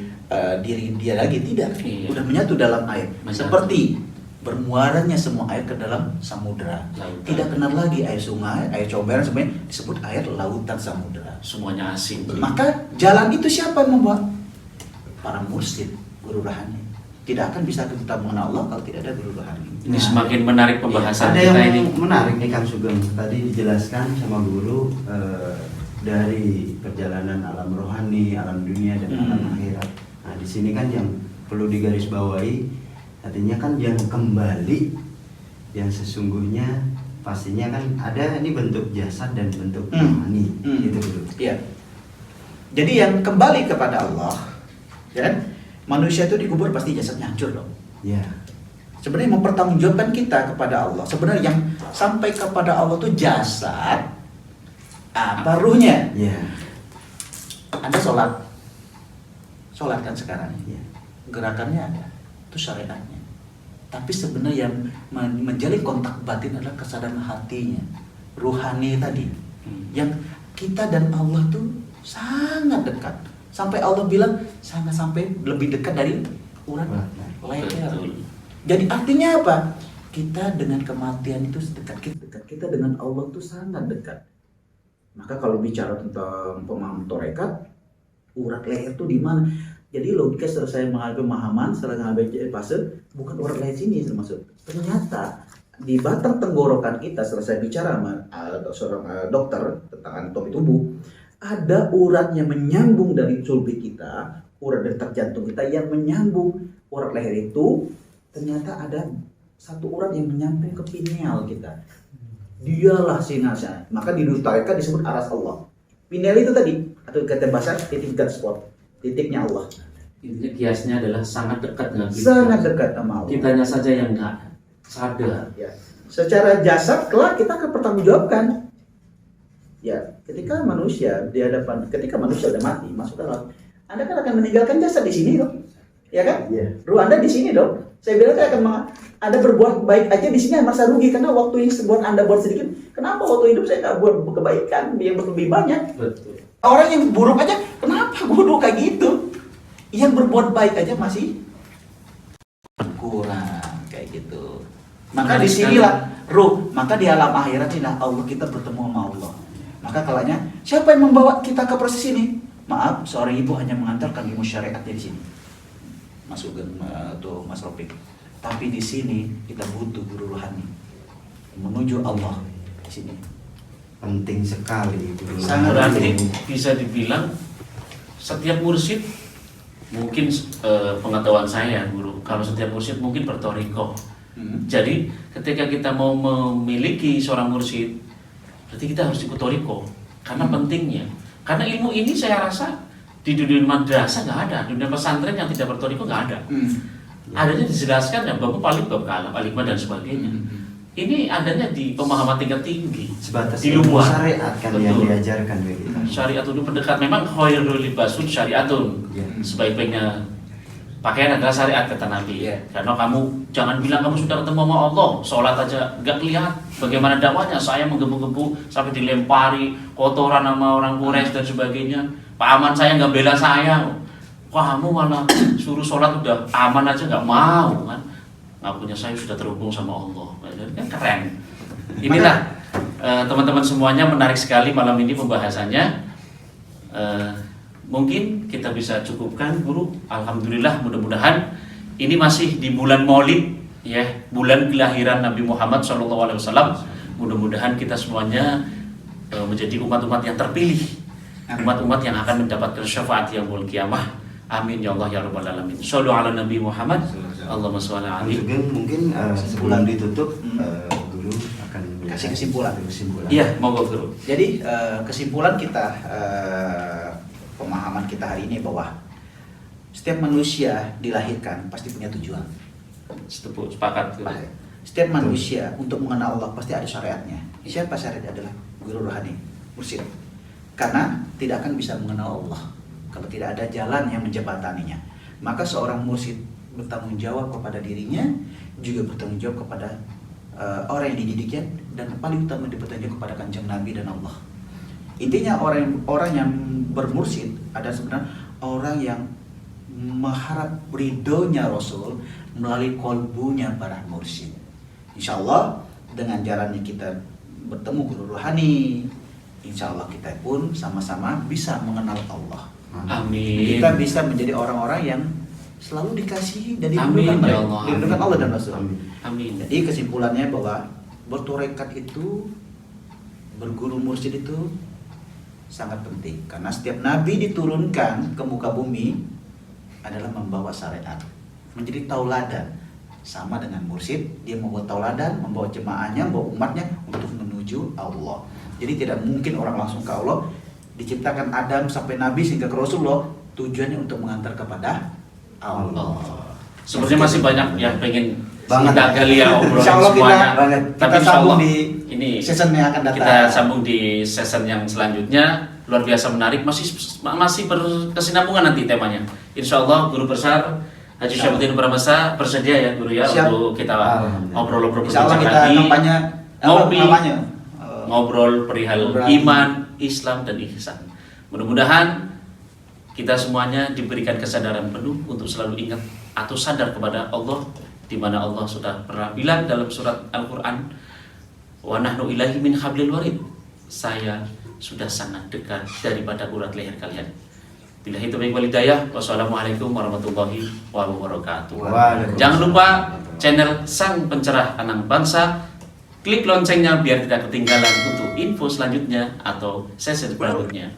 diri dia lagi? Tidak. Iya. Udah menyatu dalam air. Menyatu. Seperti bermuaranya semua air ke dalam samudera. Lautan. Tidak kenal lagi air sungai, air comberan, semuanya disebut air lautan samudera. Semuanya asing. Maka jalan itu siapa yang membuat? Para mursyid, guru rohani. Tidak akan bisa kita mengenal Allah kalau tidak ada guru rohani. Ini semakin menarik pembahasan Ada kita yang ini. menarik nih Kang Sugeng. Tadi dijelaskan sama guru dari perjalanan alam rohani, alam dunia dan alam akhirat. Nah, di sini kan yang perlu digarisbawahi, artinya kan yang kembali, yang sesungguhnya pastinya kan ada ini bentuk jasad dan bentuk rohani, gitu guru. Iya. Jadi yang kembali kepada Allah, ya kan? Manusia itu dikubur pasti jasadnya hancur dong. Ya. Sebenarnya mempertanggungjawabkan kita kepada Allah. Sebenarnya yang sampai kepada Allah itu jasad, apa ruhnya? Ya. Anda sholat kan sekarang? Ya. Gerakannya ada, itu syariatnya. Tapi sebenarnya yang menjalin kontak batin adalah kesadaran hatinya, ruhani tadi. Yang kita dan Allah tuh sangat dekat. Sampai Allah bilang sangat sampai lebih dekat dari urat leher. Betul. Jadi artinya apa? Kita dengan kematian itu dekat, kita dengan Allah itu sangat dekat. Maka kalau bicara tentang pemahaman tarekat, urat leher itu di mana? Jadi logika setelah saya menghadapi pemahaman, setelah menghadapi fase, bukan urat leher sini termasuk. Ternyata di batang tenggorokan kita, setelah saya bicara sama seorang dokter tentang anatomi tubuh, ada urat yang menyambung dari sulbi kita, urat detak jantung kita yang menyambung urat leher itu. Ternyata ada satu urat yang menyambung ke pineal kita. Dialah sinasnya. Maka di tarekat disebut aras Allah. Pineal itu tadi, atau kata bahasa titik God spot, titiknya Allah. Ini kiasnya adalah sangat dekat dengan kita. Sangat dekat sama Allah. Kitanya saja yang nggak sadar. Ya. Secara jasad kelak kita akan bertanggungjawabkan. Ya, ketika manusia udah mati masuk ke laut, Anda kan akan meninggalkan jasad di sini dong, ya kan? Iya. Ruh Anda di sini dong. Saya bilang saya akan Anda berbuat baik aja di sini merasa rugi karena waktu yang buat Anda buat sedikit. Kenapa waktu hidup saya nggak buat kebaikan yang lebih banyak? Betul. Orang yang buruk aja, kenapa bodoh kayak gitu? Yang berbuat baik aja masih kurang kayak gitu. Maka Menarik disinilah ruh. Maka di alam akhirat inilah Allah kita bertemu sama Allah. Maka kalanya siapa yang membawa kita ke proses ini? Maaf, seorang ibu hanya mengantarkan ilmu syariatnya di sini. Mas Ugeng atau Mas Ropik. Tapi di sini kita butuh guru rohani menuju Allah di sini. Penting sekali guru. Sangat Berarti bisa dibilang setiap mursyid, mungkin pengetahuan saya guru, kalau setiap mursyid mungkin bertoriko. Jadi ketika kita mau memiliki seorang mursyid, berarti kita harus ikut toriko. Karena pentingnya. Karena ilmu ini saya rasa di dunia madrasah nggak ada, dunia pesantren yang tidak bertoriko nggak ada. Adanya dijelaskan ya bab paling bab kalam, alimah dan sebagainya. Ini adanya di pemahaman tingkat tinggi. Sebatas di luar syariat kan yang Betul. diajarkan bagi kita. Syariat itu pendekat, memang khairul libasun syariatun. Ya. Sebaik-baiknya pakaian adalah syariat kata Nabi. Ya. Karena kamu jangan bilang kamu sudah ketemu sama Allah, sholat aja nggak kelihatan. Bagaimana dakwahnya? Saya menggebu-gebu sampai dilempari kotoran sama orang Quraisy dan sebagainya. Pak Aman saya nggak bela saya. Kamu malah suruh sholat udah aman aja nggak mau kan? Ngakunya saya sudah terhubung sama Allah. Kan keren. Inilah teman-teman semuanya, menarik sekali malam ini pembahasannya. Mungkin kita bisa cukupkan guru. Alhamdulillah, mudah-mudahan ini masih di bulan Maulid ya, bulan kelahiran Nabi Muhammad SAW. Mudah-mudahan kita semuanya menjadi umat-umat yang terpilih, umat-umat yang akan mendapatkan syafaat yang yaumul qiyamah. Amin ya Allah ya rabbal alamin. Shallu ala Nabi Muhammad. Allahumma shalli alaihi. Mungkin sebelum ditutup guru akan kasih kesimpulan dulu, kesimpulan. Iya, monggo Guru. Jadi kesimpulan kita, pemahaman kita hari ini bahwa setiap manusia dilahirkan pasti punya tujuan. Sepakat Guru. Setiap manusia untuk mengenal Allah pasti ada syariatnya. Siapa syariatnya? Adalah guru rohani, mursyid. Karena tidak akan bisa mengenal Allah kalau tidak ada jalan yang menjembataninya. Maka seorang mursyid bertanggung jawab kepada dirinya, juga bertanggung jawab kepada orang yang dididiknya, dan paling utama bertanggung jawab kepada Kanjeng Nabi dan Allah. Intinya orang yang bermursyid adalah sebenarnya orang yang mengharap ridhonya Rasul melalui kolbunya para mursyid. Insya Allah dengan jalannya kita bertemu guru rohani, insya Allah kita pun sama-sama bisa mengenal Allah. Amin. Kita bisa menjadi orang-orang yang selalu dikasihi dan Amin, dirindukan ya Allah. dirindukan Allah dan Rasul. Amin. Jadi kesimpulannya bahwa bertorekat itu, berguru mursyid itu sangat penting, karena setiap nabi diturunkan ke muka bumi adalah membawa syariat, menjadi tauladan. Sama dengan mursyid, dia membawa tauladan, membawa jemaahnya, membawa umatnya untuk menuju Allah. Jadi tidak mungkin orang langsung ke Allah. Diciptakan Adam sampai Nabi sehingga ke Rasulullah, tujuannya untuk mengantar kepada Allah. Sebenarnya masih banyak yang pengen Banget. kita gali ya obrolin Insya Allah semuanya. kita Tapi insya sambung Allah di ini season yang akan datang. kita sambung di season yang selanjutnya. Luar biasa menarik, masih berkesinambungan nanti temanya. Insya Allah Guru Besar Haji Syafuddin Pramasa bersedia ya Guru ya. Siap. Untuk kita ngobrol-ngobrol Insya Allah kita lagi. kampanye Ngopi. namanya Ngobrol perihal Ngobrol. iman, Islam dan ihsan. Mudah-mudahan kita semuanya diberikan kesadaran penuh untuk selalu ingat atau sadar kepada Allah, di mana Allah sudah pernah bilang dalam surat Al-Qur'an, "Wa nahnu ilaihi min hablil warid." Saya sudah sangat dekat daripada urat leher kalian. Bila itu baik walidayah. Wassalamualaikum warahmatullahi wabarakatuh. Waalaikumsalam. Jangan lupa channel Sang Pencerah Anak Bangsa. Klik loncengnya biar tidak ketinggalan untuk info selanjutnya atau sesi berikutnya.